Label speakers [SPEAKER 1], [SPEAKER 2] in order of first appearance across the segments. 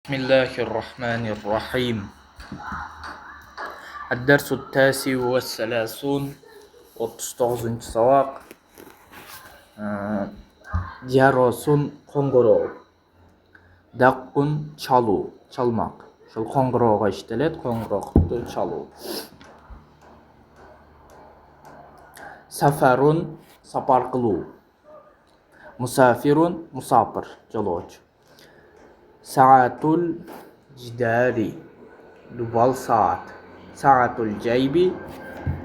[SPEAKER 1] بسم الله الرحمن الرحيم. الدرس التاسع والثلاثون 39 сабақ. Жароsun қоңғырау. Даққун чалу, чалмақ. Шыл қоңғырауға іштеледі, қоңғырақты чалу. Сафарун сапар қылу. Мусафирун мұсапыр, жолаушы. Саатул жидари дубал саат. Саатул жайби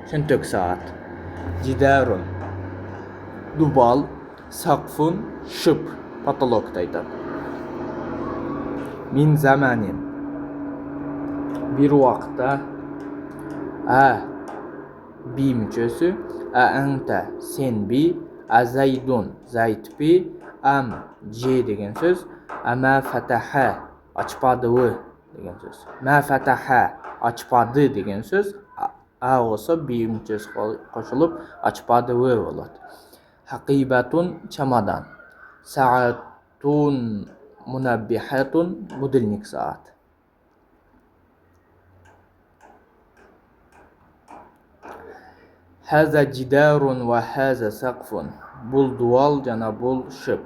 [SPEAKER 1] шөнтөк саат. Жидарун дубал. Сақфун шып, потолокты айтады. Мин заманин bir уақытта. Би мүшесі. Әнті сен би. Зайдун зайд би. Же деген сөз. Мә фәтәхә ашпадыуы деген сөз. Мә фәтәхә ашпады деген сөз. Осы би мүшесі қосылып ашпадыуы болады. Хақибатун чамадан. Саатун мунаббихатун будильник саат. Хаза жидарун ва хаза сақфун. Бұл дуал жана бұл шып.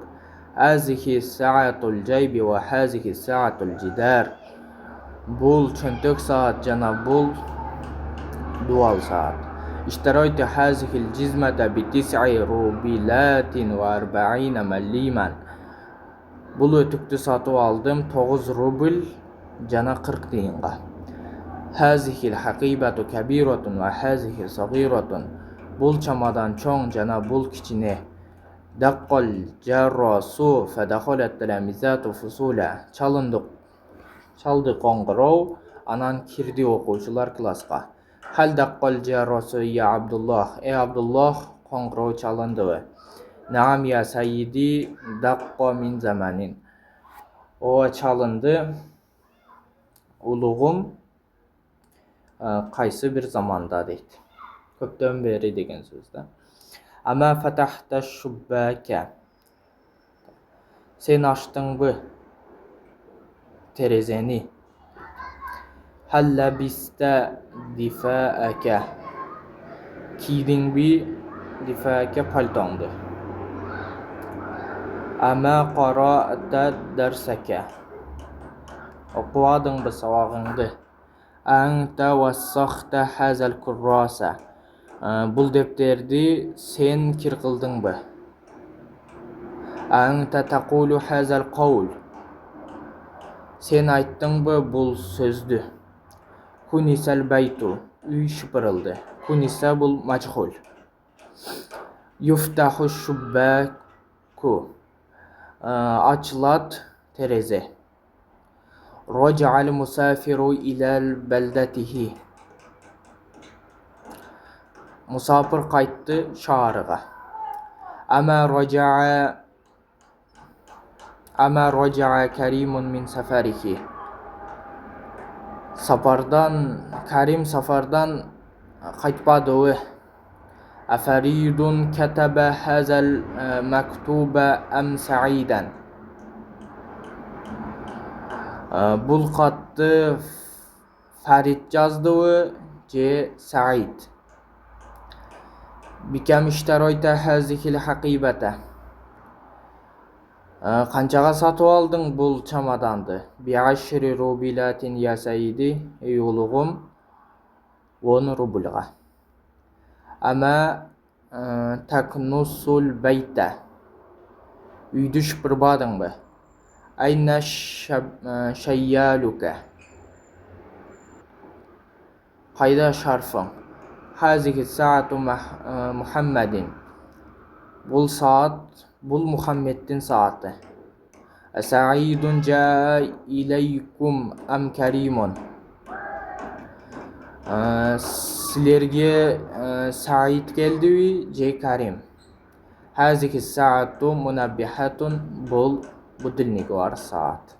[SPEAKER 1] Азихи саатул жайби ва хазихи саатул жидар. Бұл чөнтөк саат жана бұл дуал саат. Иштаройты хазихил жизмата битис'i рубилатин ва арбаина маллиман. Бұл өтікті сатып алдым 9 рубль жана 40 тиынға. Хазихил хақибату кабиратун ва хазихил сағиратун. Бұл чамадан чоң жана бұл кичине. Даққал жаррасу фадахолат таламизату фусула. Чалды қоңғырау, анан кирди оқушылар классқа. Хал даққал жаррасу я Абдуллах. Абдуллах қоңғырау чалынды. Наам я сайиди даққа мин заманин. О чалынды улуғым қайсы бір заманда дейді. Көптен бері деген сөзді. Ама фатахта шуббака. Сен аштың бі терезені. Халла биста дифаака. Кидің бі дифаака пальтоңды. Ама қараата дарсака. Оқуадың бі савағыңды. Анта вассахта хазал курраса. Бұл дептерді сен кир қылдың бі. Анта тақулу хазал қаул. Сен айттың бі бұл сөзді. Кунисал байту. Үй шыпырылды. Куниса бұл мачхул. Юфтаху шуббаку. Açılat tereзе. Raja'al musafiru ilal beldatihi. Musafir qaytdı şahırıға. Ama raja'a karimun min safarihi. Karim safardan qaytpadı. Afaridun kataba hazal maktuba am sa'idan. Бұл қатты Фарид жазды же Саид. Бикам иштаройта хазихил хақибата. Қанчаға сатып алдың бұл чамаданды? Биашри рубилатин я Саиди. Ей улуғым 10 рубльға. Ама такнусул байта. Үйді шыпырбадың бі? Айна шайялука. Қайда шарфың? Хазихи саату Мухаммадин. Бұл саат, бұл Мухаммедтің сааты. Саидун жа илайкум ам каримун. Сілерге Саид келді же Карим. Хазихи саату мунаббихатун. Бұл будильник var saat.